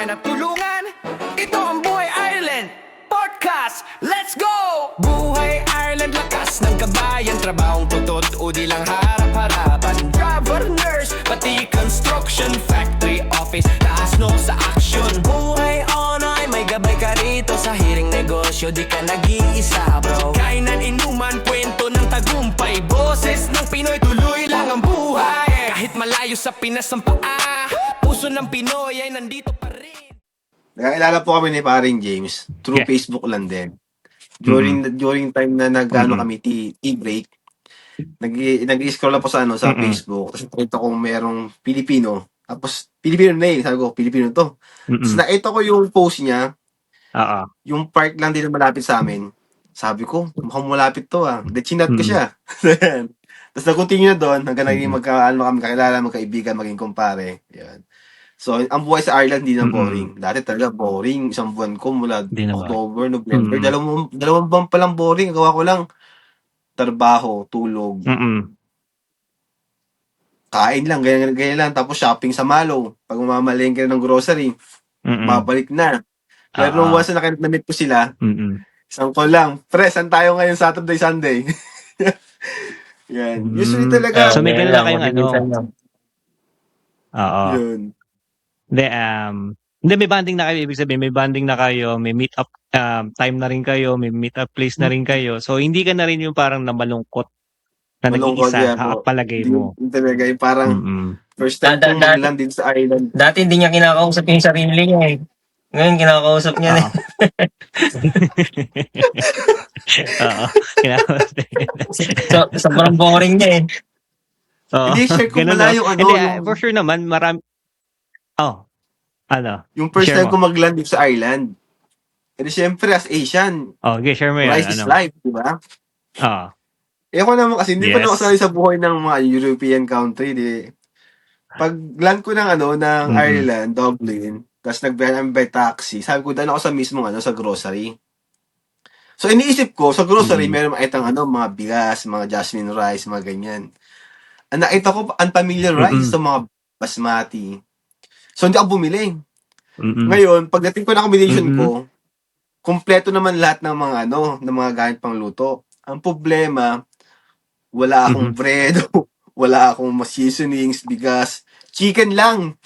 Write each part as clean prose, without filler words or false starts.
tayo nagtulungan. Ito ang Buhay Ireland Podcast. Let's go! Buhay Ireland, lakas ng kabayan. Trabahong tutot o di lang harap-harapan. Governors, pati construction, factory, office, taas no sa action. Buhay on ay may gabay ka rito. Sa hiring negosyo, di ka nag-iisa, bro. Kainan, inuman, kwento ng tagumpay. Boses ng Pinoy, tuloy lang ang buhay. Kahit malayo sa Pinas ang paa, puso ng Pinoy ay nandito pa rin. Nakakilala po kami ni paring James through Yeah. Facebook lang din. During time na nag-ano kami tea break, nag-scroll ako sa Facebook. Tapos nakita ko merong Pilipino. Tapos Pilipino na eh. Sabi ko, Pilipino to. Tapos nakita ko yung post niya, yung park lang din malapit sa amin. Sabi ko, mukhang malapit to ah. De chinat ko siya. Tapos nag-continue na doon hanggang naging kami kakilala, magkaibigan, maging kumpare. Yan. So, ang buhay sa Ireland hindi na boring. Dati talaga boring. Isang buwan ko mula Di na ba? October, November. Dalawang buwan pa lang boring. Gawa ko lang trabaho, tulog, kain lang, ganyan lang. Tapos shopping sa Malo. Pag umamalengke ng grocery, babalik na. Pero nung once na namit ko sila, isang call lang, pre, saan tayo ngayon Saturday, Sunday? Yan. Usually talaga. So may ganun lang kayong ano. Oo. Yun. Hindi, may banding na kayo. Ibig sabihin, may banding na kayo, may meet up time na rin kayo, may meet up place na rin kayo. So hindi ka na rin yung parang namalungkot na Malungkot, nag-iisa, yeah, po. palagay mo. Hindi talaga. Yung parang first time kong mag-land din sa island. Dati hindi niya kinakausap yung sarili niya eh. Ngayon kinakausap niya na. Oo. So, sobrang boring niya eh. Oo. Hindi, share ko Ganun, pala no? yung ano. Hindi, yung, for sure naman, marami. Ano? yung first Share time mo. ko mag-land dito sa island. Kasi syempre, as Asian, Okay, share mo yan. rice is life, di ba? Oo. Eh ako naman kasi, hindi pa Yes. nakasali sa buhay ng mga European country, di. Pag land ko ng ng Ireland, Dublin, tapos nag-bend by taxi, sabi ko, daan ako sa mismong sa grocery. So, iniisip ko, sa grocery, meron makitang mga bigas, mga jasmine rice, mga ganyan. Ang nakita ko, unfamiliar rice, sa mga basmati. So, hindi ako bumili. Ngayon, pagdating ko na combination ko, kumpleto naman lahat ng mga ng mga gamit pang luto. Ang problema, wala akong bread, wala akong seasonings, bigas, chicken lang.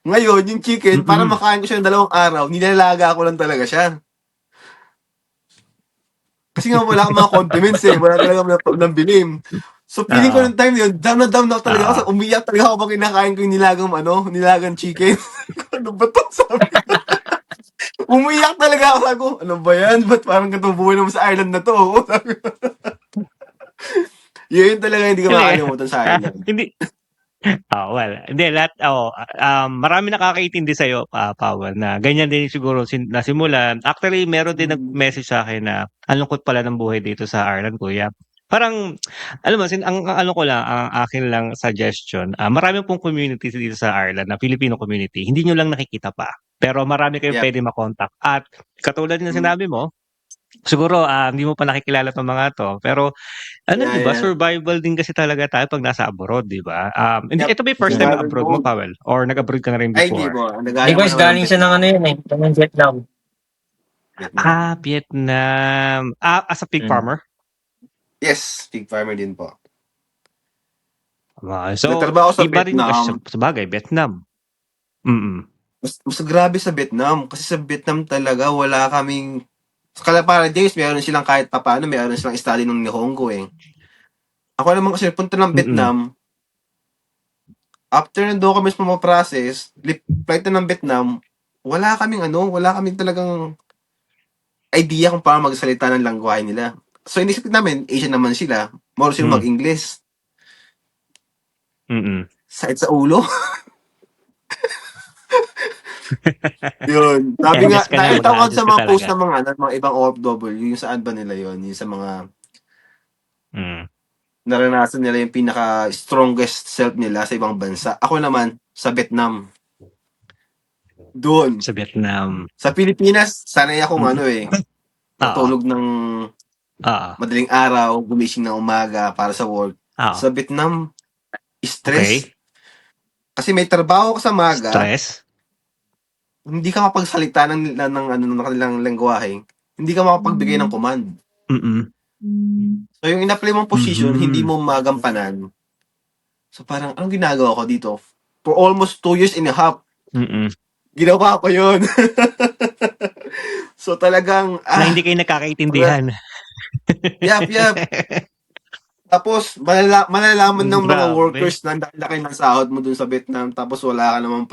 Ngayon, yung chicken, para makain ko siya ng 2 araw, nilalaga ko lang talaga siya. Kasi nga wala akong mga condiments eh, wala talaga ng bilim. So, feeling ko ng time yun, down na ako talaga ako. Umiyak talaga ako pag kinakain ko yung nilagang chicken. Ano ba to? Sabi ko. Umiyak talaga ako. Sabi ko, ano ba yan? Ba't parang katubuhay naman sa island na to? Sabi ko. Yun talaga hindi ko makakalimutan sa island. Hindi. Hindi, marami nakakaintindi sa'yo, Powell, na ganyan din siguro nasimulan. Actually, meron din nag-message sa akin na ang lungkot pala ng buhay dito sa Ireland, kuya. Parang, alam mo, ang akin lang suggestion, marami pong community dito sa Ireland na Filipino community, hindi nyo lang nakikita pa. Pero marami kayong pwede makontak. At katulad ng sinabi mo, siguro hindi mo pa nakikilala itong mga to, pero diba, survival din kasi talaga tayo pag nasa abroad, diba? Ito ba yung first time abroad mo, Powell? Or nag-abroad ka na rin Ay, hindi before? po. Di ba galing siya ng ng Vietnam. Vietnam. As a pig farmer? Yes, pig farmer din po. So, nagtrabaho sa iba rin Vietnam. kasi sa bagay, Vietnam. Mas grabe sa Vietnam. Kasi sa Vietnam talaga, wala kaming... Sa Kalapara Days, meron silang kahit papaano, meron silang study ng Nihongo eh. Ako naman kasi punta ng Vietnam, after na doon kami maprocess, flight na ng Vietnam, wala kaming talagang idea kung paano magsalita ng lengguwahe nila. So, inisip namin, Asian naman sila, more sila mag-English. Sakit sa ulo. Yun. Sabi nga, nakita ko sa mga post ng mga ibang OFW, yung saan ba nila yun, yung sa mga naranasan nila yung pinaka-strongest self nila sa ibang bansa. Ako naman, sa Vietnam. Doon. Sa Vietnam. Sa Pilipinas, sanay akong natulog ng madaling araw, gumising ng umaga para sa work. Sa Vietnam, stress. Okay. Kasi may trabaho ko sa maga. Stress? hindi ka mapagsalita ng kanilang lengguwahe, hindi ka makapagbigay ng command. Mm. So, yung in-apply mong position, hindi Mhm. mo magampanan. So, parang, anong ginagawa ko dito? For almost 2 years and a half, Mm. ginawa ko yun. So, talagang, Na hindi kayo nagkakaintindihan. yap. Tapos, malalaman ng mga Grabe. workers na ang laki ng sahod mo dun sa Vietnam, tapos wala ka namang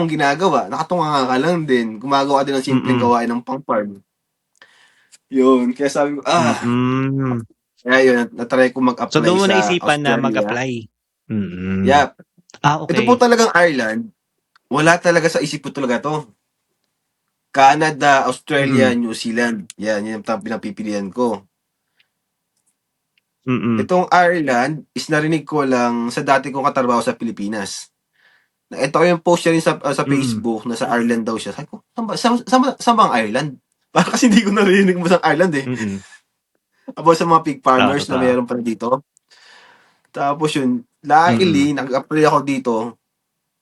ginagawa. Nakatunga ka lang din. Gumagawa ka din ng simpleng Mm. gawain ng pang-farm. Yun. Kaya sabi ko, Mm. kaya yun, natry ko So, mag-apply doon mo sa naisipan na Australia. mag-apply? Mm. Yep. Ito po Okay. talagang Ireland, wala talaga sa isip ko talaga to. Canada, Australia, Mm. New Zealand. Yan ang pinapipilian ko. Mm. Itong Ireland is narinig ko lang sa dati kong katrabaho sa Pilipinas. Ito ko yung post niya rin sa Mm. Facebook na sa Ireland daw siya. Sabi ko, saan ba ang Ireland? Parang kasi hindi ko narinig mo sa Ireland eh. Mm. About sa mga pig Oo, farmers na totoo. mayroon pala dito. Tapos yun, Mm. luckily, nag-apply ako dito.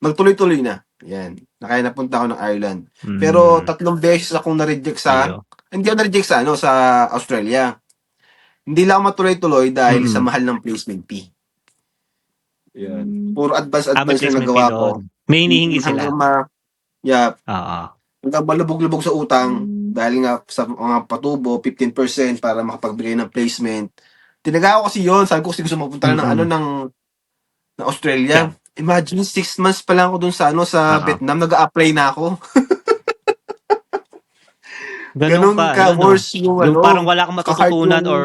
Nagtuloy-tuloy na. Yan. Kaya napunta ako ng Ireland. Pero Mm. 3 beses akong na-reject Ayo. hindi ako na-reject sa Australia. Hindi lang ako matuloy-tuloy dahil sa Mm. mahal ng placement fee. Yan. Puro May advance yung placement fee nagawa ko. doon. May hinihingi sila. Yeah, Oo. hanggang malubog-lubog sa utang dahil nga sa mga patubo, 15% para makapagbigay ng placement. Tinaga ko kasi yun. Sabi ko kasi gusto mapunta na Mm. ng Australia. Yeah. Imagine, 6 months pa lang ako dun sa Oo. Vietnam, nag-a-apply na ako. Gano'n Ganun ka ka ano 'no, worse yung yung parang wala kang ka-hard matututunan yung or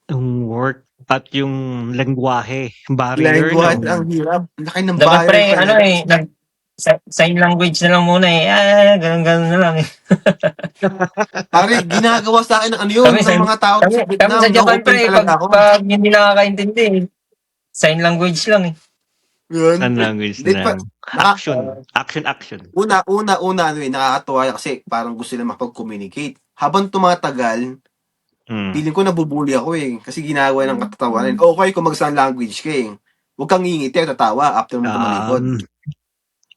yung work at yung lengguwahe, barrier language. 'no? Ang hirap. Ang laki ng Dapat pre, barrier ano talaga. eh, sign language na lang muna eh. Ganun na lang eh. Pare, ginagawa sa akin ng ano yun, Kami ng sa mga tao kami, sa kami Vietnam. sa Japan Na-open pre, talaga ako. pag hindi nakakaintindi, sign language lang eh. Yun. Sign language Di pa, lang. naka, Action. una, nakakatuwa yan kasi parang gusto nila makapag-communicate. Habang tumatagal, Mm. feeling ko nabubuli ako eh. Kasi ginagawa ng katatawanan. Okay kung mag-sign language ka eh. Huwag kang ngingiti at tatawa after mo tumalikod. Um,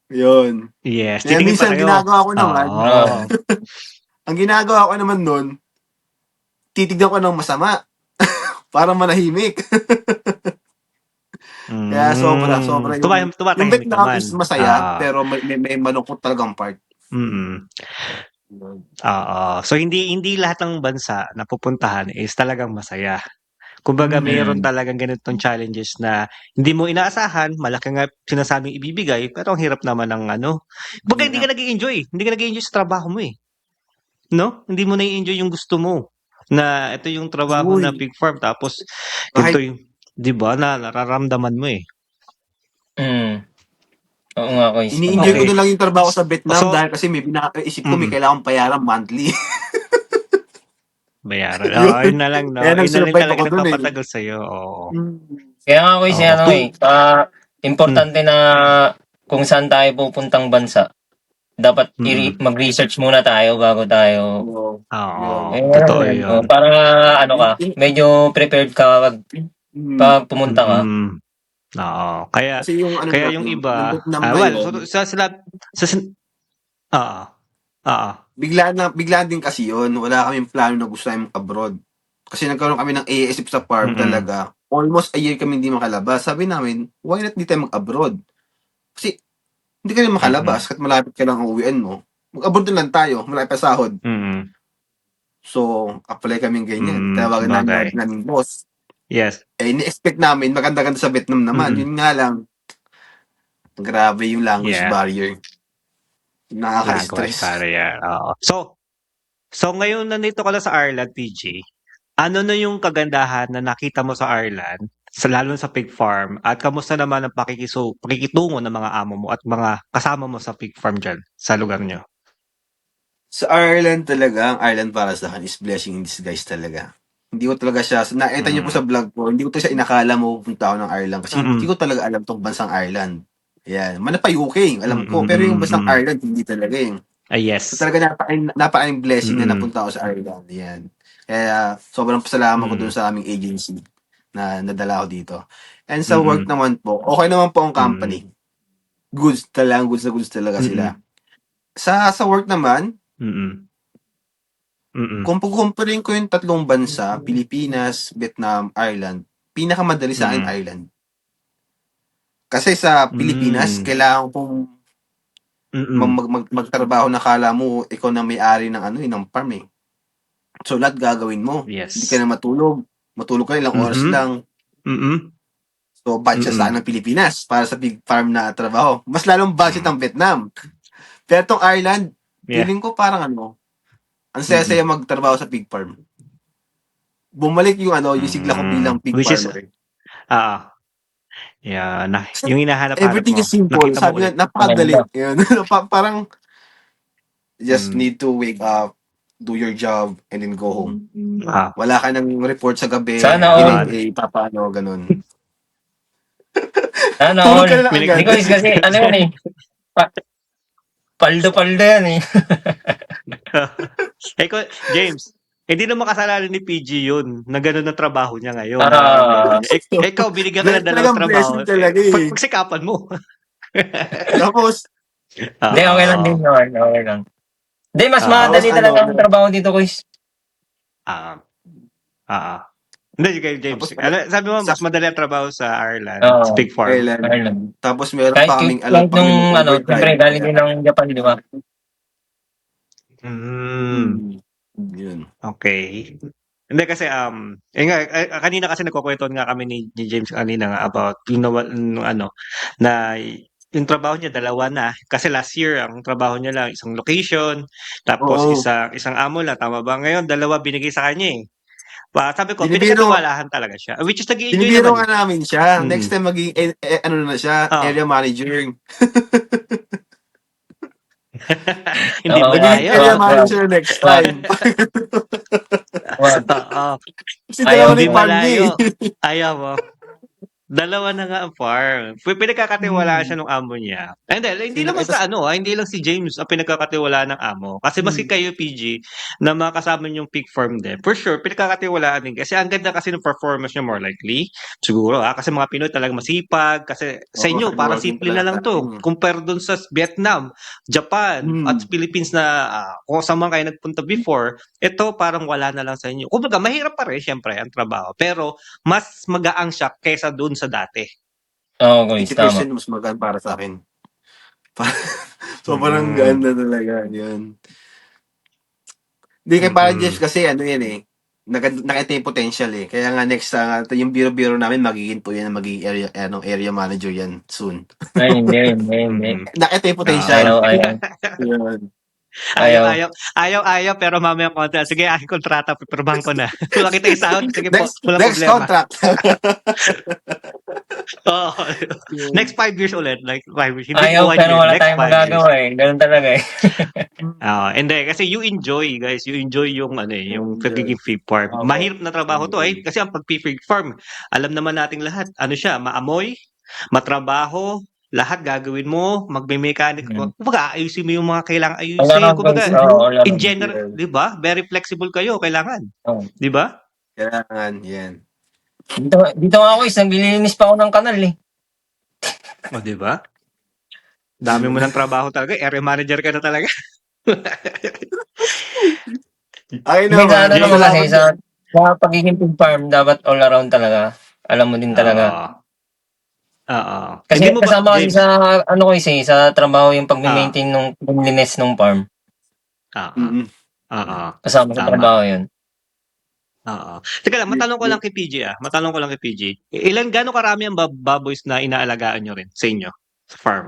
Yun. yes, Kaya titingin pa minsan sa'yo. ginagawa ko naman, Oo. ang ginagawa ko naman nun, titignan ko ng masama para manahimik. Kaya sobra yung Tumatahimik Vietnam naman. is masaya, pero may malungkot talagang part. Mm. Oo. So hindi lahat ng bansa na pupuntahan is talagang masaya. Kumbaga mayroon Mm. talagang ganitong challenges na hindi mo inaasahan, malaki nga sinasabing ibibigay, pero ang hirap naman ng ano. Kumbaga hindi ka nag-e-enjoy. Hindi ka nag-e-enjoy sa trabaho mo eh. No? Hindi mo na-i-enjoy yung gusto mo. Na ito yung trabaho na Uy, pig farm tapos ganito kahit yung 'di ba na nararamdaman mo eh. Mm. Oo nga, Kois. ini-enjoy ko Okay. na lang yung trabaho sa Vietnam So, dahil kasi isip ko may mm, kailangan payaran monthly. bayaran. Oo, Yun. yun na lang Kaya 'no. Yun na lang nag-survive talaga ako dun eh. nagpapatagal sa'yo, oo. Kaya nga, Kois, Oo, ano eh, hmm, importante na kung saan tayo pupuntang bansa, dapat mm. mag-research muna tayo bago tayo Oo. Oo, Yun. totoo yan. yun. Para ano ka, medyo prepared ka pag pumunta ka. Mm. Oo, kaya Kasi yung ano kaya yung namin, yung iba, Vietnam na well, so yun, sa sila sa sin oo, oo. bigla din kasi yun. Wala kaming plano na gusto namin abroad. Kasi nagkaroon kami ng ASF sa farm Mm, talaga. Almost a year kami hindi makalabas. Sabi namin, why not di tayo mag-abroad? Kasi hindi ka rin mm, makalabas kahit malapit ka lang ang uwian mo. Mag-abroad na lang tayo, malapit pa sahod. mm, So, apply kaming ganyan. Tawagan sabagay. namin boss. Yes, Ni-expect namin, maganda-ganda sa Vietnam naman. mm, Yun nga lang, grabe yung language yeah, barrier. language Nakaka-stress. barrier, oo. So ngayon nandito ka na sa Ireland, TJ, ano na yung kagandahan na nakita mo sa Ireland, lalo sa pig farm, at kamusta naman ang pakikitungo ng mga amo mo at mga kasama mo sa pig farm diyan sa lugar niyo? Sa Ireland talaga, ang Ireland para sa akin is blessing in disguise talaga. Hindi ko talaga siya, nakita niyo po Mm, sa vlog ko, hindi ko to siya inakala mo pupunta ako ng Ireland kasi hindi mm, ko talaga alam tong bansang Ireland. Ayan. Pa UK, alam ko. Pero yung bansang mm. Ireland, hindi talaga eh. So Yes. talaga napakaing blessing na Mm, napunta ako sa Ireland. Ayan. Kaya sobrang pasalamat ko dun mm, sa aming agency na nadala ako dito. And sa work mm, naman po, okay naman po ang mm. company. goods talaga sila. Mm. Sa work naman, Mm. Mm. kung kukumparahin ko yung tatlong bansa, Pilipinas, Vietnam, Ireland, pinakamadali sa akin Mm. Ireland. Kasi sa Pilipinas, Hmm. kailangan kong Mm. magtrabaho na akala mo ikaw na may-ari ng ng farm, eh. So, lahat gagawin mo. Hindi ka Yes. na matulog ka ilang oras Mhm. lang. Mm. So, budget sa Mm. ng Pilipinas para sa big farm na trabaho. Mas lalong budget Hmm. ng Vietnam. Pero itong Ireland, Yeah. feeling ko parang ang saya-saya Mm. magtrabaho sa pig farm. Bumalik yung yung sigla ko bilang pig Which is farmer. oo. Yeah, Kasi yung hinahanap-hanap everything mo, is simple. nakita mo Sabi nga, ulit. napakadali. Maganda. Yun. Parang just Mm. need to wake up, do your job, and then go home. Ah. Wala ka ng report sa gabi, Sana all. papaano, ganun. Sana Tulog all. ka na lang agad. Because kasi, ano yan eh. Paldo-paldo yan eh. Ikaw, James, hindi naman kasalanan ni PG yun na gano'n ang trabaho niya ngayon. Ah. Ikaw, binigyan ka ng dalawang Talagang trabaho. blessing talaga eh. Pagsikapan mo. Tapos, Hindi, okay lang din yun. Okay lang. Hindi, mas madali Tapos, talaga ang trabaho dito, guys. Ah. Hindi, kay James. Tapos, Sabi mo, sa mas madali ang trabaho sa Ireland, Oo. sa pig farm. Ireland. Ireland. Tapos meron Kahit, pa kaming kahit pang nung, siyempre, overtime. galing din ng Japan, di ba? Mm. Yun. Okay. Hindi kasi kanina kasi nagkukuwentuhan nga kami ni James kanina nga about na yung trabaho niya dalawa na kasi last year ang trabaho niya lang isang location tapos Oo. isang amo lang tama ba ngayon dalawa binigay sa kanya eh. Sabi ko Binibiro, pinagkatiwalahan talaga siya which is nag-enjoy binibiro naman. nga namin siya. Mm. Next time maging na siya, Oh. area manager. Hindi Oo, mo Magiging ayaw. area manager next time. Oo. Kasi dalawa na Hindi yung farm niya malayo. eh. Ayaw mo. Dalawa na nga ang farm. Pinagkakatiwalaan siya ng amo niya. Hindi naman sa hindi lang si James ang pinagkakatiwalaan ng amo. Kasi maski kayo, PG, na makasama niyong pig farm din. For sure, pinagkakatiwalaan din. Kasi ang ganda kasi ng performance niya more likely. Siguro, kasi mga Pinoy talagang masipag. Kasi sa Oo, inyo, parang hardworking simple na lang talaga to. tayo. Compare dun sa Vietnam, Japan, at Philippines na kung saan man kayo nagpunta before, ito parang wala na lang sa inyo. Kumbaga, mahirap pa rin, syempre, ang trabaho. Pero, mas magaang siya kaysa dun sa dati. Oo, guys, tama. 80% mas magaan para sa akin. Sobrang ganda talaga. Yun. Hindi kay para Jeff kasi yan eh. Nakita yung potential eh. Kaya nga next yung biro-biro namin magiging area manager yan soon. Ay, hindi. Nakita yung potential. Ayaw. Yun. Ayaw, pero mamaya konti. Sige, aking kontrata, pipirmahan ko na. Makita yung sahod, sige po, walang Next problema. contract. Oh, next 5 years ulit. Like 5 years. Hindi Ayaw, po 1 pero year, wala next tayong 5 years. magagawa eh. Ganun talaga eh. Hindi, kasi you enjoy, guys. You enjoy yung yung pagiging pig farm. Okay. Mahirap na trabaho to kasi ang pag-pig farm, alam naman nating lahat, siya, maamoy, matrabaho, lahat gagawin mo, magme-mechanic, kumbaga ayusin mo yung mga kailangan ayusin. Kumbaga, in general, 'di ba? Very flexible kayo, kailangan. 'Di ba? Kailangan, yan. Dito nga ako naglilinis pa ako ng kanal eh. O, 'di ba? Dami mo ng trabaho talaga, area manager ka na talaga. Ay Hindi naman. sa naman kasi sa pagiging pig farm, dapat all around talaga. Alam mo din talaga. Oo. Kasi Hindi mo ba, kasama kasi James? sa sa trabaho yung pag-maintain ng cleanliness ng farm. Oo. Kasama sa Tama. trabaho yun. Oo. Teka lang, matanong ko lang kay PG Gano'ng karami ang baboys na inaalagaan nyo rin sa inyo? Sa farm?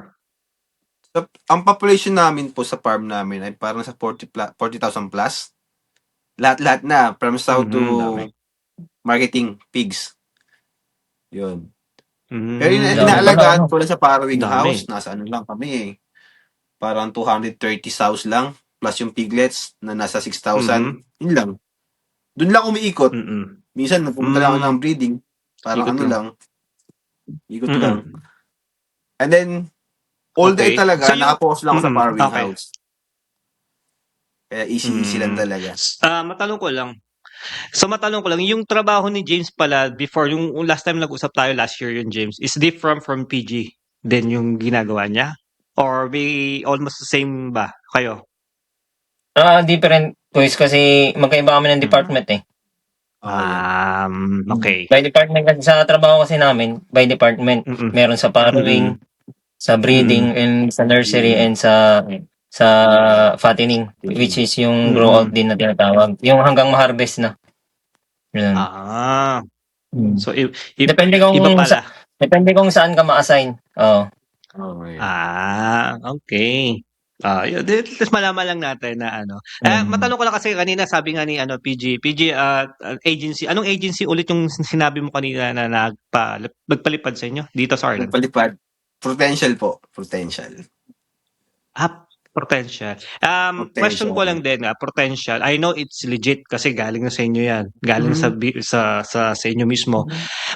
Ang population namin po sa farm namin ay parang sa 40,000 plus. Lahat-lahat na. From south to Dami. marketing pigs. Yun. Mm, Pero yung Dami inaalagaan pala, ko lang sa farrowing Dami. house, nasa lang kami eh. Parang 230 sows lang. Plus yung piglets na nasa 6,000. Yun lang. Doon lang umiikot. Minsan napunta lang ako ng breeding. Parang Ikot lang. lang. Ikot lang. And then, all day Okay. talaga, So, nakapokus lang ako sa farrowing okay. house. Kaya easy lang talaga. Matanong ko lang. Yung trabaho ni James pala before, yung last time nag-usap tayo last year yung James, is different from PG. din yung ginagawa niya? Or may almost the same ba kayo? Different choice kasi magkaiba kami ng Mm. department eh. Yeah. Okay. By department kasi sa trabaho kasi namin, by department. Mm. Meron sa farrowing, sa breeding, and sa nursery, Mm. and sa fattening, which is yung grow out Mm. din na tinatawag. Yung hanggang ma-harvest na. Yun. So Depende kung iba pala. depende kung saan ka ma-assign. Oo. Okay. Yun, just malaman lang natin na ano. Matanong ko lang kasi kanina sabi nga ni PG, agency. Anong agency ulit yung sinabi mo kanina na nagpalipad sa inyo dito sa Ireland? Nagpalipad. Potential po. Potential. Potential. Question ko lang din, potential. I know it's legit kasi galing na sa inyo 'yan. Galing sa inyo mismo.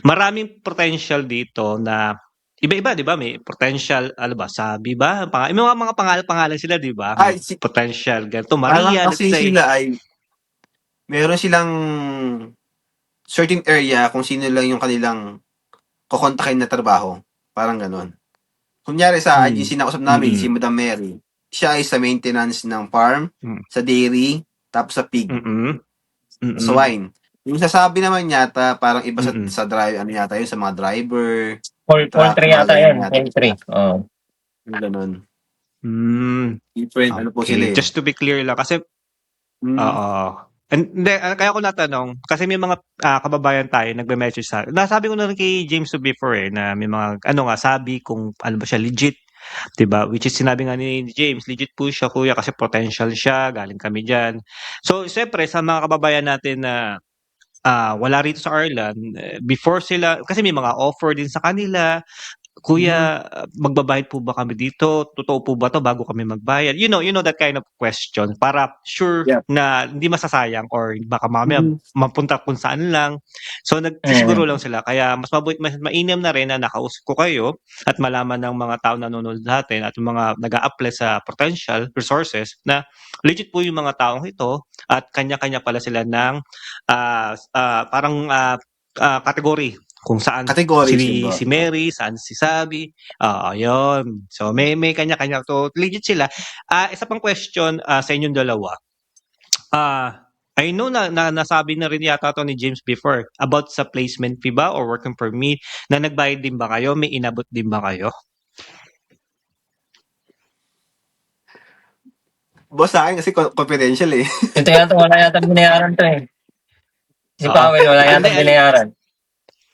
Maraming potential dito na iba-iba, 'di ba? May potential, ano ba, Sabi ba? May mga pangalan sila, 'di ba? May potential ganito, Parang Maria, let's kasi say. sila ay meron silang certain area kung sino lang yung kanilang kokontakin na trabaho. Parang ganon. Kunyari sa agency na usap namin, si Madam Mary, siya ay sa maintenance ng farm, sa dairy, tapos sa pig, sa swine. Yung sasabi naman yata, parang iba sa drive, ano yata yun, sa mga driver, Poultry yata yan. Poultry. Oo. Ganon. Okay. Different, ano po sila eh. Just to be clear lang kasi Hindi, kaya ko natanong kasi may mga kababayan tayo nagme-message sa nasabi ko na rin kay James before na may mga sabi kung ano ba siya legit, 'di ba? Which is sinabi nga ni James, legit po siya kuya kasi potential siya, galing kami diyan. So, siyempre sa mga kababayan natin na wala rito sa Ireland, before sila kasi may mga offer din sa kanila, "Kuya, magbabayad po ba kami dito? Totoo po ba 'to bago kami magbayad?" You know that kind of question para sure na hindi masasayang or baka mamaya mapunta kung saan lang. So nagsisiguro lang sila kaya mas mainam na rin na nakausap ko kayo at malaman ng mga taong nanonood natin at yung mga nag-a-apply sa potential resources na legit po yung mga taong ito at kanya-kanya pala sila ng parang category kung saan si Mary, saan si Sabi. Ayun. So may kanya-kanya. So legit sila. Isa pang question sa inyong dalawa. I know na nasabi na rin yata to ni James before about sa placement fee ba or working permit na nagbayad din ba kayo? May inabot din ba kayo? Boss, sa akin kasi confidential eh. Ito yata, wala yata binayaran to eh. Si Powell, wala yata binayaran.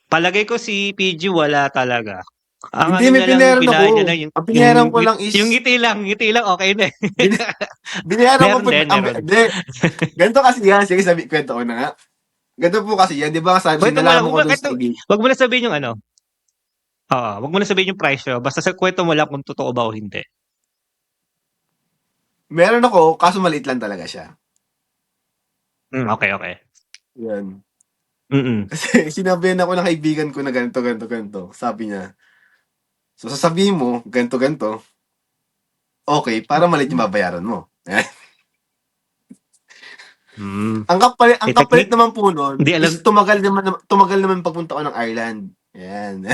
Palagay ko si PG wala talaga. Hindi, may binayaran ako. Ang binayaran ko lang is... Yung ngiti lang, okay na eh. Binayaran ko po... Ganito kasi yan. Sige, kwento ko na nga. Ganito po kasi yan. Di ba sabi, nalaman ko doon sa ibig. Wag mo na sabihin yung ano. Wag mo na sabihin yung price nyo. Basta sa kwento mo lang kung totoo ba o hindi. Meron ako, kaso maliit lang talaga siya. Okay. Yan. Kasi sinabihan ako ng kaibigan ko na ganito. Sabi niya, so sasabihin mo, ganito. Okay, para maliit yung babayaran mo. Ang kapalit naman po nun, is tumagal naman pagpunta ko ng Ireland. Yan.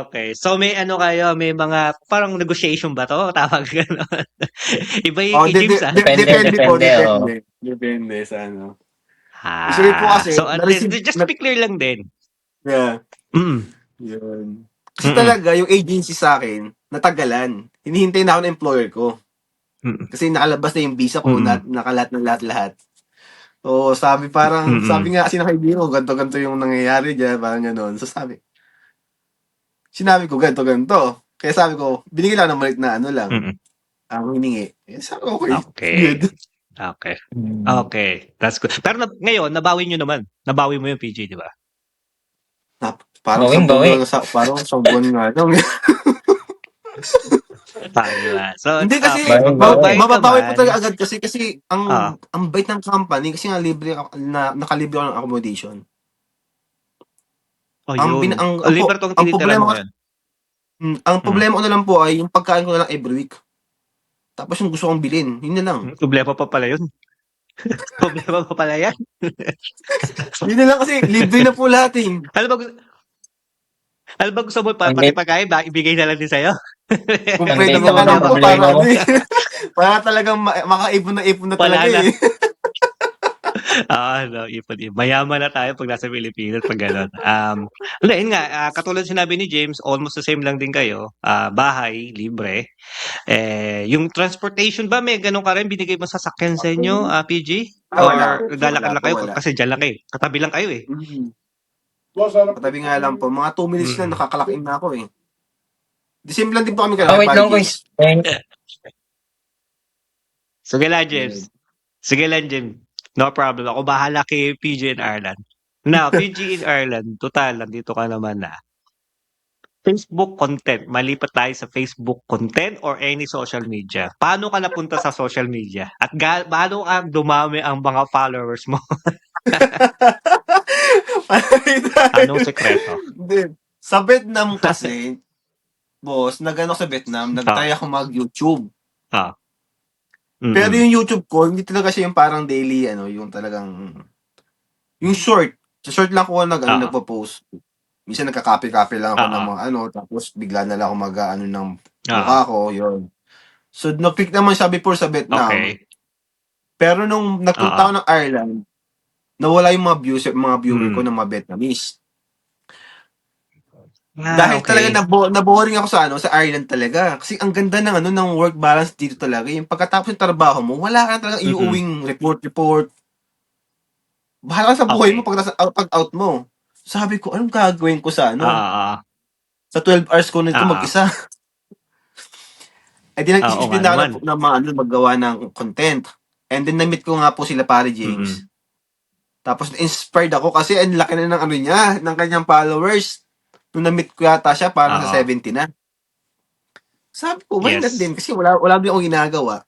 Okay. So may kayo, may mga parang negotiation ba to? Tawag gano'n. Iba yung James Depende sa ano. Po kasi, so just to be clear lang din. Yeah. Yun. Kasi talaga, yung agency sa akin, natagalan. Hinihintay na ako ng employer ko. Kasi nakalabas na yung visa ko, nakalat ng lahat. So, sabi nga kasi ng kaibigan ko, ganito yung nangyayari dyan, parang gano'n. So, sinabi ko, ganito. Kaya sabi ko, binigyan lang ng malit na ano lang. Ang hiningi. Sabi ko, okay. Good. Okay. That's good. Pero ngayon, nabawi nyo naman. Nabawi mo yung PG, di ba? Parang sa buwan nga lang. So, hindi kasi, mababawi po talaga agad kasi ang bait ng company, kasi nga nakalibre ako ng accommodation. Libre tong tinitira mo yan. Ang problema ko na lang po ay yung pagkain ko na lang every week. Tapos yung gusto kong bilhin, yun na lang. Problema pa pala yun. Problema pa pala yan. Yun na lang kasi, libre na po lahat eh. Ano ba gusto mo Ang pati pagkain ba ibigay na lang din sa'yo? Kung ang pwede data nga ko lang ng po problema para ko. ano eh. Para talagang makaipon na ipon na Wala talaga na. eh. No, ipon. Mayaman na tayo pag nasa Pilipinas pag gano'n. Hindi, yun nga, katulad sinabi ni James, almost the same lang din kayo. Bahay, libre. Yung transportation ba, may gano'n ka rin? Binigay mo sasakyan sa inyo, PG? Wala. Or Wala naglalakad lang po, kayo? wala. Kasi dyan lang kayo. Katabi lang kayo eh. Mm. Katabi nga lang po. Mga 2 minutes lang Mm. nakakalakin na ako eh. Di same lang din po kami Ah, kalaki, wait pare lang, James. guys. Eh, Sige lang, Yun. James. Sige lang, James. No problem. Ako bahala kay PG in Ireland. Now, PG in Ireland, total, nandito ka naman na. Facebook content. Malipat tayo sa Facebook content or any social media. Paano ka napunta sa social media? At paano ka dumami ang mga followers mo? Anong sekreto? Hindi. Sa Vietnam kasi, boss, nag-ano sa Vietnam, Ah, nag-try ako mag-YouTube. ah, Pero mm. yung YouTube ko, hindi talaga siya yung parang daily, ano, yung talagang, yung short. Sa short lang ako Ah, nagpo-post. Minsan nagka-copy-copy lang ako ng ah, mga ano, tapos bigla na lang ako mag-ano ng ah, mukha ko, yun. So, na-click naman siya before sa Vietnam. okay. Pero nung nagpunta ako Ah, ng Ireland, nawala yung mga viewer ko mm. ng mga Vietnamese. Dahil talaga Okay. naboring ako sa ano, sa Ireland talaga. Kasi ang ganda ng ano ng work balance dito talaga. Yung pagkatapos ng trabaho mo, wala ka talaga Mm. iuwing report. Bahala ka sa buhay mo Okay. pag out mo. Sabi ko, anong gagawin ko sa ano? Ah, Sa 12 hours ko nito ah, mag-isa. Eh di oo nag-isip nga din ako naman. ng mga ano, maggawa ng content. And then na-meet ko nga po sila pare James. Mm. Tapos inspired ako kasi ang laki na ng ano niya, ng kanyang followers. Nung na-meet ko yata siya, parang sa Oo. 70 na. Sabi ko, why not Yes. din? Kasi wala din akong ginagawa.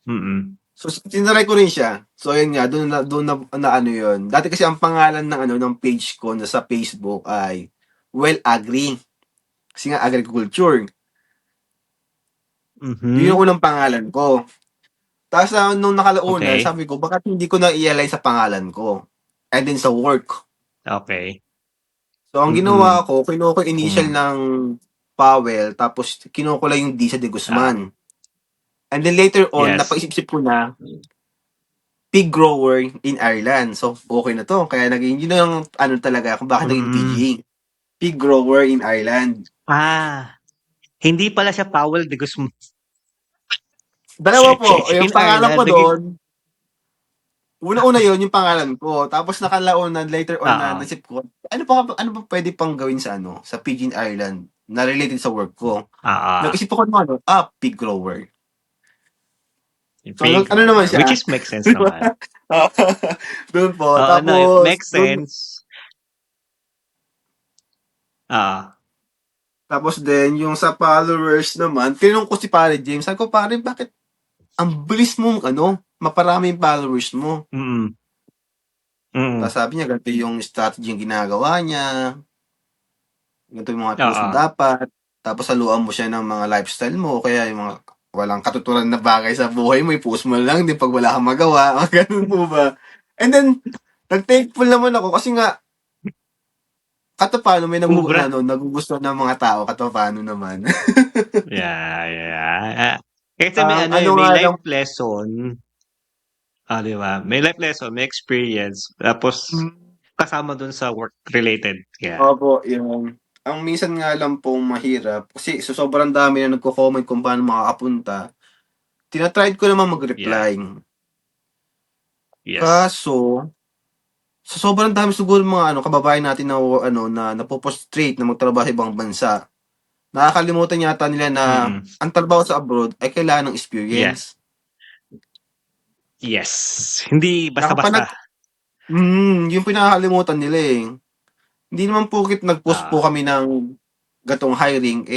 Mm. So, tinry ko rin siya. So, yun nga, doon na ano yun. Dati kasi ang pangalan ng ano ng page ko na sa Facebook ay Well Agri. Kasi nga agriculture. Yun yung Mhm. unang pangalan ko. Tapos nung nakalaunan, Okay. sabi ko, bakit hindi ko na i-align sa pangalan ko? And then sa work. Okay. So, ang Mm. ginawa ko, kinuha ko yung initial Hmm. ng Powell, tapos kinuha ko lang yung D sa De Ah, Guzman. And then later on, yes. napaisip-isip ko na, pig grower in Ireland. So, okay na to. Kaya naging, yun ang ano talaga kung bakit naging PG. Mm. Pig grower in Ireland. Hindi pala siya Powell de Guzman Dalawa po. Yung in pangalan ko Ireland. doon, una-una yun, yung pangalan ko. Tapos nakalaunan, later on na Oo. nasip ko, ano pa pwede pang gawin sa ano, sa pig in Ireland na related sa work ko. Oo. Nag-isip ako ng ano, pig grower. So, Pig ano naman grower, which siya? is makes sense naman. Doon po. Oo, no, it Tapos, makes doon, sense. Ah, tapos din, yung sa followers naman, tinanong ko si Pare James, sabi ko, Pare, bakit ang bilis mo, ano, maparami yung followers mo? mm. Tapos Mm. sabi niya, ganito yung strategy yung ginagawa niya, ganito yung mga tools Oo. na dapat, tapos haluan mo siya ng mga lifestyle mo, kaya yung mga walang katuturan na bagay sa buhay mo, i-post mo lang din pag wala kang magawa, mga ganun po ba? And then, nag-thankful naman ako kasi nga, katapano may Umubra. nagugustuhan ng mga tao, katapano naman. Yeah, yeah. Kasi may Ang ano ano eh, may nga lang, life lesson. Di ba? May life lesson, may experience. Tapos, kasama dun sa work related. Yeah. opo, yung ang minsan nga lang pong mahirap kasi sa sobrang dami na nagko-comment kung paano makakapunta, tina-try ko naman Yeah. mag-reply. Yes. Kaso, sa sobrang dami siguro mga ano, kababayan natin na ano na napo-frustrate na magtrabaho sa ibang bansa. Nakakalimutan yata nila na Mm. ang trabaho sa abroad ay kailangan ng Yeah. experience. Yes. Hindi Nakapanag basta-basta. yung pinakakalimutan nila eh. Hindi naman porket nag-post po Ah, kami ng gatong hiring,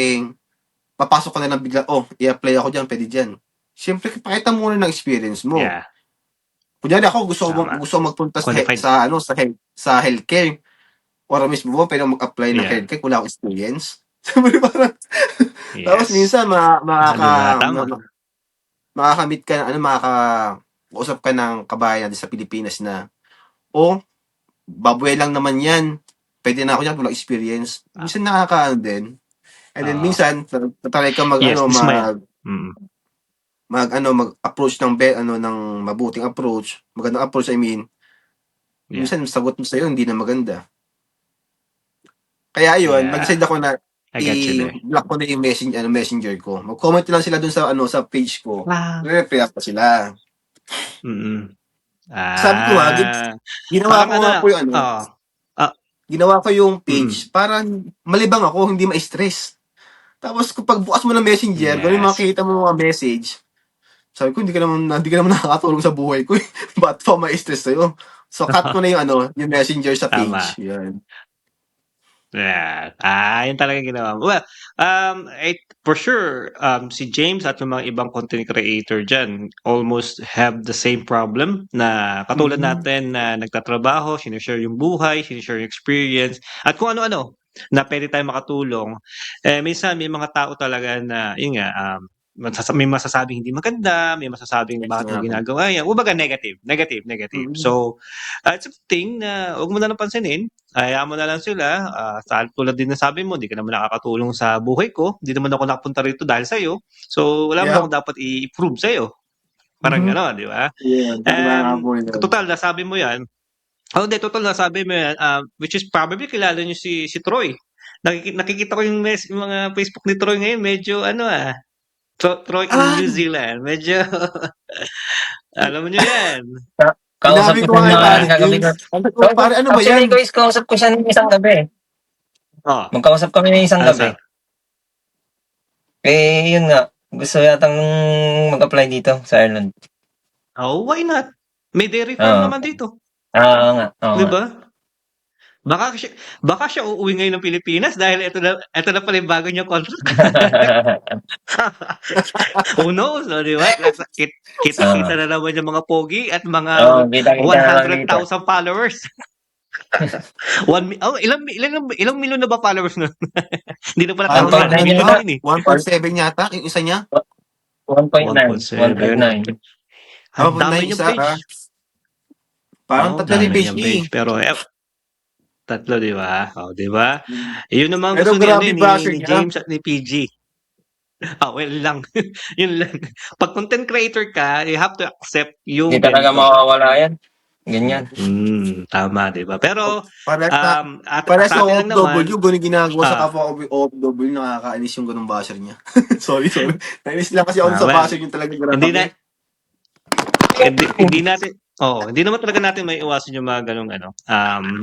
papasok ka na lang bigla, i-apply ako diyan, puwede diyan. Siyempre pakita mo muna ng experience mo. yeah. Kunyari ako Tama. gusto ko magpunta Qualified. sa ano, sa healthcare. Or mismo ba puwede akong mag-apply ng Yeah. healthcare kung wala akong experience? Siyempre parang tapos Yes. minsan Di ba? Tama. makaka-meet ka ng ano, makakausap ka ng kabayan natin sa Pilipinas na, "Oh, babue lang naman 'yan. pwede na ako yan, walang experience. Minsan nakakaano din. And then Oo. minsan, tatry ka mag, Yes, ano, dismaya. Mm. mag-approach ng mabuting approach, magandang approach, I mean. Yeah. Minsan, sagot mo sa'yo, hindi na maganda. Kaya yun, Yeah. nag-decide ako na I get you there. i-block ko na yung messenger ko. Mag-comment lang sila dun sa page ko. Wow. Re-reply pa sila. Mm. Sabi ko nga, ginawa Parang ko nga po yung ginawa ko yung mm. page para malibang ako, hindi ma-stress. Tapos kapag bukas mo ng messenger, gano'n yung Yes. makikita mo mga message. Sabi ko, hindi ka naman nakakatulong sa buhay ko. Ba't pa ma-stress sa'yo? So, cut ko na yung messenger sa Tama. page. Yan. Yeah. Yun talaga ginawa mo. Well, for sure, si James at yung mga ibang content creator dyan almost have the same problem na katulad natin na nagtatrabaho, sinishare yung buhay, sinishare yung experience, at kung ano-ano na pwede tayo makatulong. Minsan may mga tao talaga na, yun nga, may masasabing hindi maganda, may masasabing bakit mo ginagawa yan. Ubaga negative. So, it's a thing na huwag mo na lang pansinin. Hayaan mo na lang sila. Tulad din ng sabi mo, di ka naman nakakatulong sa buhay ko. Di naman ako nakapunta rito dahil sa'yo. So, wala mo akong dapat i-prove sa'yo. Parang gano'n, di ba? Yeah, Total, nasabi mo yan. Nasabi mo yan, which is probably kilala niyo si Troy. Nakikita ko yung mga Facebook ni Troy ngayon, medyo Troy in New Zealand. Medyo, alam mo niyo yan. Kausap ko siya ng kagabi ko. Pare, ano ba yan? Actually, kausap ko siya ng isang gabi. Oh, Magkausap kami ng isang ano gabi. Yun nga. Gusto yatang mag-apply dito sa Ireland. Oh, why not? May dairy farm naman dito. Oo nga. Di ba? Baka siya uuwi ngayon ng Pilipinas dahil ito na pala yung bago niya contract. Who knows, di ba? Kita na naman yung mga pogi at mga 100,000 followers. Ilang milyon na ba followers nun? Hindi na pala tao na. 1.7 yata, yung isa niya. 1.9. Ang dami niyang page. Parang tatlo ni page niya. Pero tatlo, di ba? Di ba? Yun naman Pero gusto grabe ni James at ni PG. Well lang. Yun lang. Pag content creator ka, you have to accept yung Hindi talaga mawawala yan. Ganyan. Tama, di ba? Pero, para sa sa atin lang naman, OFW, ganun ginagawa sa kapwa OFW, nakakainis yung ganung basher niya. sorry. Nainis lang kasi ako sa basher yung talaga grabe. Hindi naman talaga natin may iwasan yung mga ganung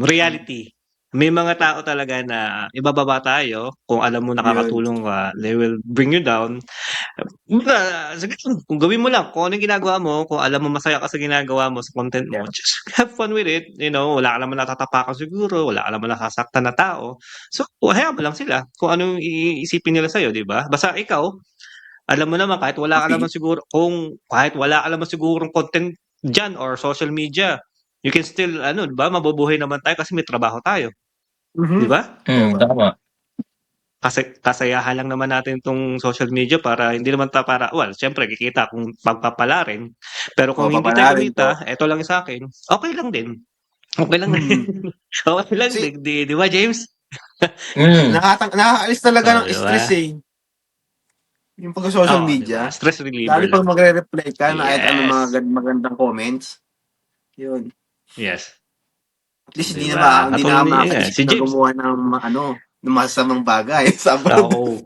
reality. May mga tao talaga na ibababa tayo kung alam mo nakakatulong ka, they will bring you down. Kung gawin mo lang kung ano yung ginagawa mo, kung alam mo masaya ka sa ginagawa mo sa content mo, just have fun with it. Wala ka naman natatapakan siguro, wala ka naman nasasaktan na tao. So, hayaan mo lang sila kung anong iisipin nila sa'yo, di ba? Basta ikaw, alam mo naman kahit wala ka naman sigurong content dyan or social media, you can still, di ba, mabubuhay naman tayo kasi may trabaho tayo. Di ba? Tama. Kasi kasayahan lang naman natin itong social media para hindi naman syempre kikita kung pagpapala rin. Pero kung hindi tayo kumita, eto lang sa akin, okay lang din. Okay lang din. Okay lang din. Di ba, James? Nakakaalis talaga ng stress yung pag-social media. Diba? Stress reliever lalo pag magre-reply ka na kahit ano mga magandang comments. Yun. Yes. At least hindi na makakaisip na gumawa ng masasamang bagay. Oo.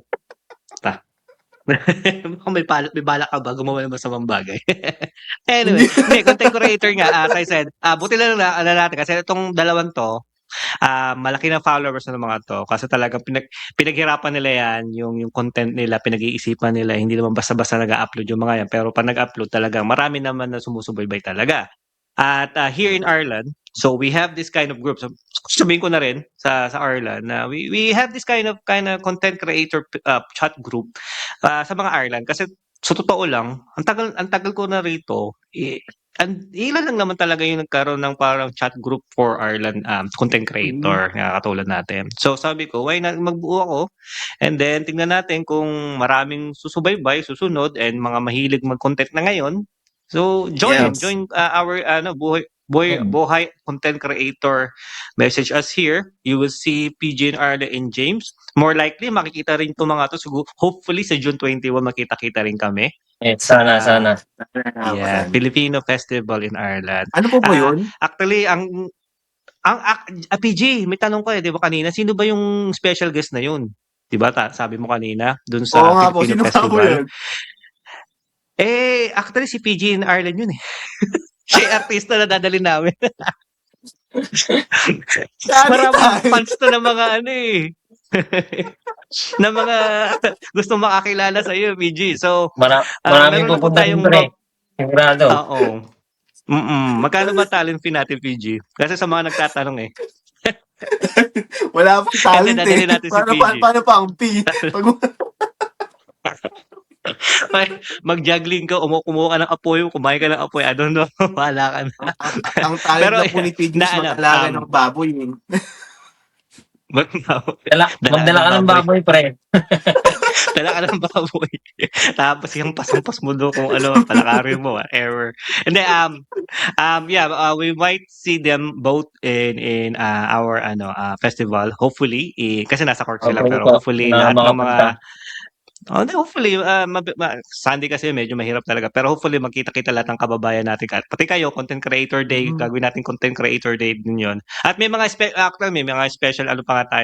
may balak ka ba gumawa ng masamang bagay? Anyway, content creator nga, as I said, buti lang natin kasi itong dalawang to, malaki na followers ng mga to kasi talagang pinaghirapan nila yan, yung content nila, pinag-iisipan nila, hindi naman basta-basta nag-upload yung mga yan, pero pag nag-upload talaga, marami naman na sumusubaybay talaga. At here in Ireland, so we have this kind of group. So, sabihin ko na rin sa Ireland na we have this kind of content creator chat group sa mga Ireland kasi sa totoo lang, ang tagal ko na rito, ilan lang naman talaga yung nagkaroon ng parang chat group for Ireland content creator katulad natin. So sabi ko, why not magbuo ako? And then tingnan natin kung maraming susubaybay, susunod and mga mahilig mag-content na ngayon. So join our Buhay content creator, message us here. You will see PG and Arla and James. More likely, makikita rin itong mga to. Siguro, hopefully, sa June 21, makita-kita rin kami. Sana, sana. Yeah, Filipino Festival in Ireland. Ano po ba yun? Actually, PG, may tanong ko di ba kanina, sino ba yung special guest na yun? Di ba, sabi mo kanina, dun sa Oo nga po, Filipino sino pa po Festival. yun? Actually, si PG in Ireland yun eh. Siya yung artista na dadalhin namin. Maraming fans to ng mga na mga gustong makakilala sa iyo, PG. So, Marami meron na po pupunta tayong dito sigurado. Oo. Magkano ba talent fee natin, PG? Kasi sa mga nagtatanong eh. Wala pong talent dadalhin natin si PG. Paano pa ang fee? Mag-juggling ka, kumuha ka ng apoy, kumain ka ng apoy, I don't know, wala ka na. Ang talent Pero, na po ni PG is mag-alaga ng baboy. Magdala ka ng baboy, pre. Dala ka ng baboy. Tapos yung pasang-pas mo doon kung ano, palakarin mo, error. And then, we might see them both in our festival. Hopefully, kasi nasa Cork sila, pero hopefully lahat ng mga hopefully, Sunday kasi medyo mahirap talaga. Pero hopefully, magkita-kita lahat ng kababayan natin. Pati kayo, Content Creator Day, gagawin natin Content Creator Day din yun. At may mga special,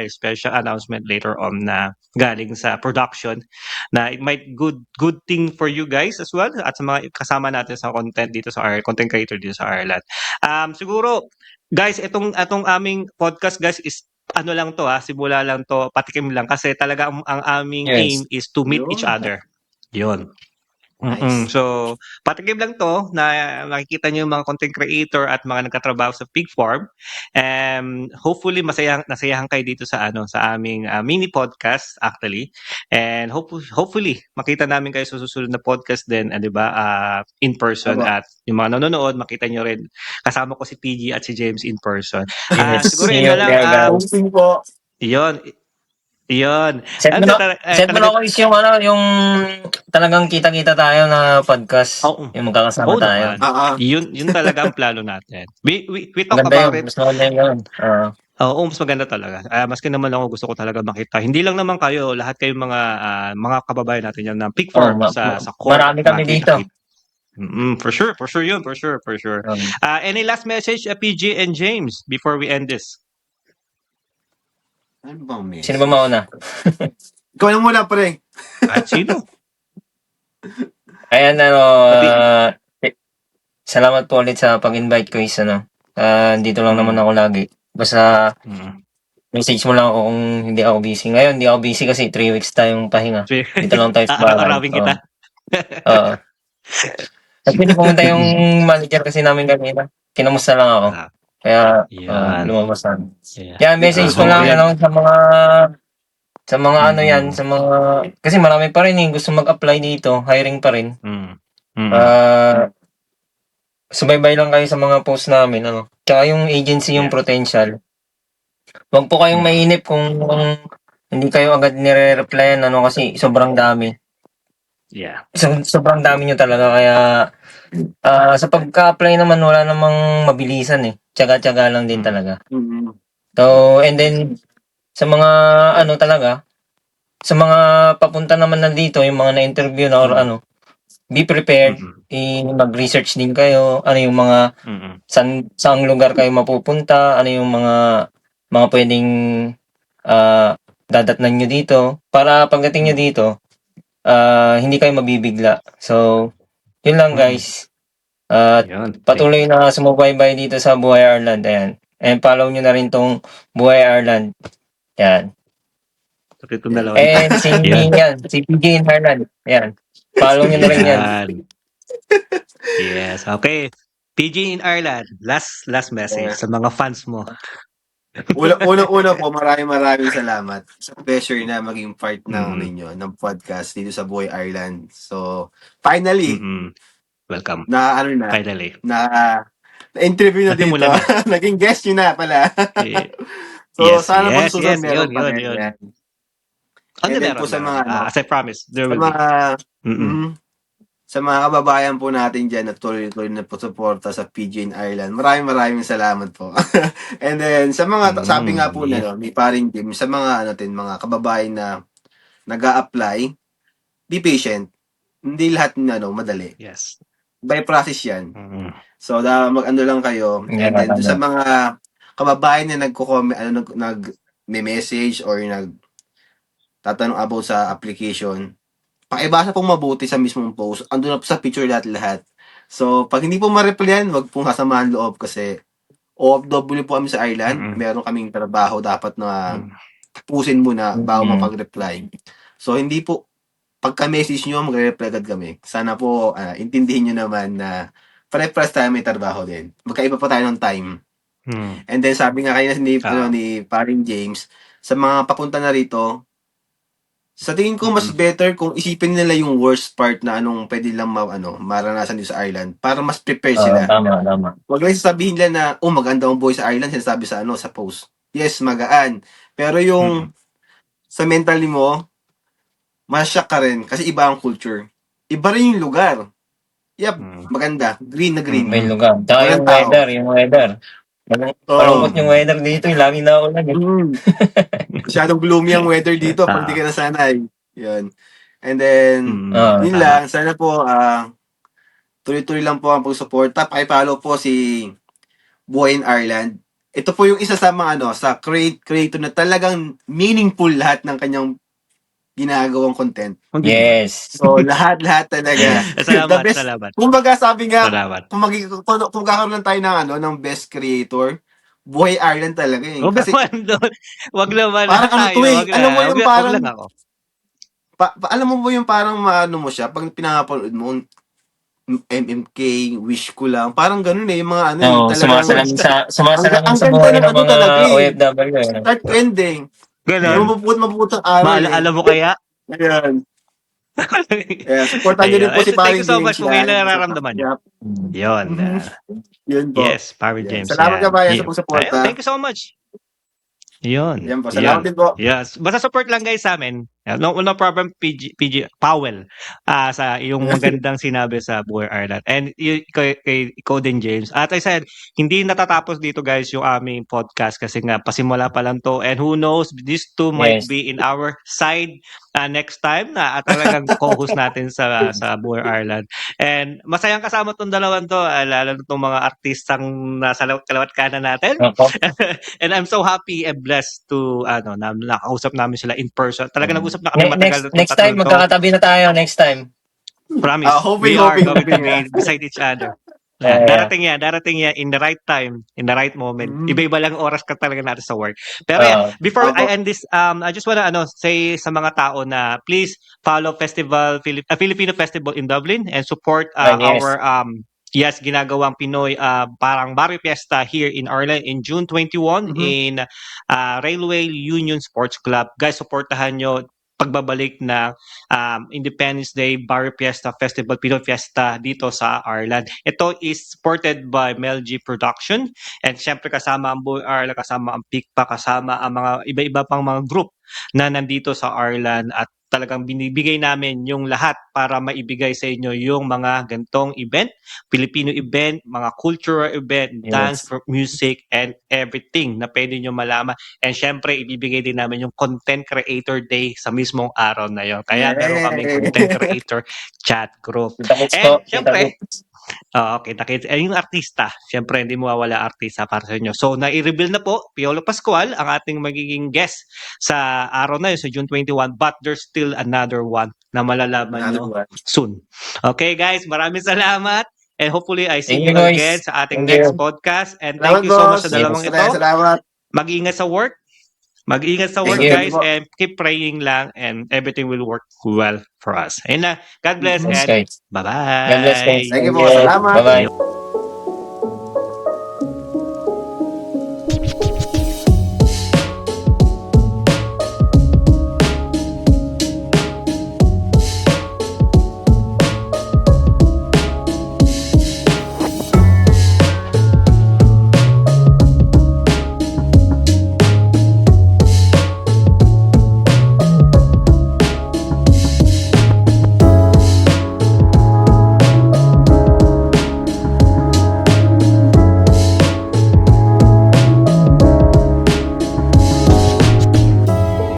special announcement later on na galing sa production na it might good thing for you guys as well at sa mga kasama natin sa content dito sa Content Creator dito sa Ireland. Siguro, guys, itong aming podcast, guys, is lang to simula lang to, patikim lang kasi talaga ang aming aim is to meet each other. Yun. Nice. So, patikim lang to na makikita niyo yung mga content creator at mga nagtatrabaho sa pig farm. Hopefully nasayahan kayo dito sa sa aming mini podcast actually. And hopefully makita namin kayo sa susunod na podcast din, 'di ba? In person at yung mga nanonood makita niyo rin kasama ko si PG at si James in person. Siguro yun na lang. Hosting po. Yun. Set mo na guys yung talagang kita-kita tayo na podcast. Yung magkakasama tayo. Yun talaga ang plano natin. We talk about it. Mas maganda yun. Mas maganda talaga. Maski naman ako gusto ko talaga makita. Hindi lang naman kayo, lahat kayong mga kababayan natin yan na pig farm sa Cork. Marami kami dito. For sure yun. For sure. Any last message, PG and James, before we end this? Ano bang message? Sino ba mauna? Ikaw na muna, pre. At sino? Ayan, salamat po ulit sa pag-invite ko is dito lang naman ako lagi. Basta message mo lang ako kung hindi ako busy. Ngayon, hindi ako busy kasi 3 weeks tayong pahinga. Dito lang tayo sa bahay. Arawin kita. Oo. Tapos pumunta yung manager kasi namin kanina. Kinamusta lang ako. Kaya lumabas na. Kaya message ko lang sa mga kasi marami pa rin gusto mag-apply dito, hiring pa rin. Subaybay lang kayo sa mga post namin Tsaka yung agency yung potential. Huwag po kayong mainip kung hindi kayo agad nire-replyan kasi sobrang dami. Yeah. Sobrang dami nyo talaga kaya sa pagka-apply naman wala namang mabilisan Tiyaga-tiyaga lang din talaga. So, and then sa mga talaga sa mga papunta naman nandito yung mga na-interview na or be prepared, mag-research din kayo, yung mga saang lugar kayo mapupunta, yung mga pwedeng dadatnan nyo dito para pagdating nyo dito hindi kayo mabibigla. So, yun lang guys. Patuloy na sumubaybay dito sa Buhay Ireland. Ayan. And follow nyo na rin tong Buhay Ireland. Ayan. And si PG in Ireland. Ayan. Follow nyo na rin yan. Yes. Okay. PG in Ireland. Last message sa mga fans mo. Una po, maraming salamat. It's a pleasure na maging part ng podcast dito sa Buhay Ireland. So, finally, welcome. Finally. Na-interview na dito. Naging guest nyo na pala. So, sana po susunod meron pa rin. And then po sa mga, as I promised, there will be. sa mga kababayan po natin dyan na tuloy-tuloy na po suporta sa PGA in Ireland. Maraming salamat po. And then, sa mga, sabi nga po Yeah. na, may paring Jim, sa mga, mga kababayan na nag-a-apply, be patient. Hindi lahat na, madali. Yes. By process yan. Mm. So, mag-ano lang kayo. And then, doon sa mga kababayan na nagko-comment, nag-message or tatanong about sa application, pakibasa pong mabuti sa mismong post. Andun na po sa picture lahat-lahat. So, pag hindi po ma-replyan, wag pong kasamahan loob kasi OFW po kami sa Ireland. Meron kaming trabaho dapat na tapusin muna bago mapag-reply. So, hindi po, pagka-message nyo, magre-reply agad kami. Sana po, intindihin nyo naman na pare-pares tayo may trabaho din. Magkaiba pa tayo ng time. And then, sabi nga kayo ni paring James, sa mga papunta na rito, sa tingin ko mas better kung isipin nila yung worst part na anong pwede lang maranasan dito sa Ireland para mas prepare sila. Tama. Wag lang sasabihin nila na, maganda ang buhay sa Ireland, sinasabi sa sa post. Yes, magaan. Pero yung sa mentally mo, masyak ka rin kasi iba ang culture. Iba rin yung lugar. Yep, maganda. Green na green. May lugar. Tsaka yung weather. Malungkot yung weather dito, yung laging naulan. Masyadong gloomy ang weather dito pag di ka nasanay. Yun. And then, yun lang. Sana po, tuloy-tuloy lang po ang pagsuporta. Pakipollow po si Buhay in Ireland. Ito po yung isa sa mga sa creator na talagang meaningful lahat ng kanyang ginagawang content. Yes. So, lahat talaga. Salamat. Kumbaga, sabi nga, Salamat. kung magkakaroon lang tayo ng best creator, Buhay Ireland talaga eh. Huwag Kasi, naman doon. Huwag naman. parang tayo, alam mo yung parang, wag lang ako. alam mo ba yung parang mo siya, pag pinapanood mo, MMK, wish ko lang, parang ganun eh, yung mga sumasalamin sa buhay ng mga OFW. Start to ending. Ganun. Mapuput ang araw eh. Alam mo kaya? Ayan. Supportan nyo rin po si Paring Thank you so James. much kung kailan nararamdaman nyo. Yun. Yun po. Yes, Paring James. Salamat ka ba sa pagsuporta. Thank you so much. Yun. Yan po. Salamat din po. Yes. Basta support lang guys sa amin. No problem, PG Powell. Sa yung magandang sinabi sa Buhay Ireland. And ikaw din, James. At I said, hindi natatapos dito guys yung aming podcast kasi nga pasimula pa lang to. And who knows, these two might be in our side next time na talagang co-host natin sa Buhay Ireland. And masayang kasama tong dalawan to, lalo na tong mga artistang nasa kalawat kanan natin. And I'm so happy and blessed to nakausap namin sila in person. Talaga nag-usap na kami matagal. Next time, magkakatabi na tayo next time. Promise. We are going to be beside each other. Darating yan in the right time, in the right moment. Iba-iba lang oras ka talaga natin sa work. Pero before I end this, I just wanna say sa mga tao na please follow Filipino Festival in Dublin and support our ginagawang Pinoy parang Barrio Fiesta here in Ireland in June 21 in Railway Union Sports Club. Guys, supportahan nyo pagbabalik ng Independence Day Barrio Fiesta Festival, Pinoy Fiesta dito sa Ireland. Ito is supported by Mel G Production and syempre kasama ang Buhay Ireland, kasama ang PICPA, kasama ang mga iba-iba pang mga group na nandito sa Ireland at talagang binibigay namin yung lahat para maibigay sa inyo yung mga gantong event, Filipino event, mga cultural event, dance, music, and everything na pwede nyo malaman. And syempre, ibibigay din namin yung Content Creator Day sa mismong araw na yon. Kaya meron kami Content Creator chat group. And syempre, yung artista, syempre hindi mawawala artista para sa inyo. So, nai-reveal na po, Piolo Pascual, ang ating magiging guest sa araw na yun, sa June 21, but there's still another one na malalaman nyo soon. Okay guys, maraming salamat. And hopefully, I see you again sa ating next podcast. And thank you so much sa dalawang ito. Mag-ingat sa work. Mag-ingat sa work, guys. And keep praying lang and everything will work well for us. And God bless and bye-bye. God bless, guys. Thank you po. Salamat. Bye-bye.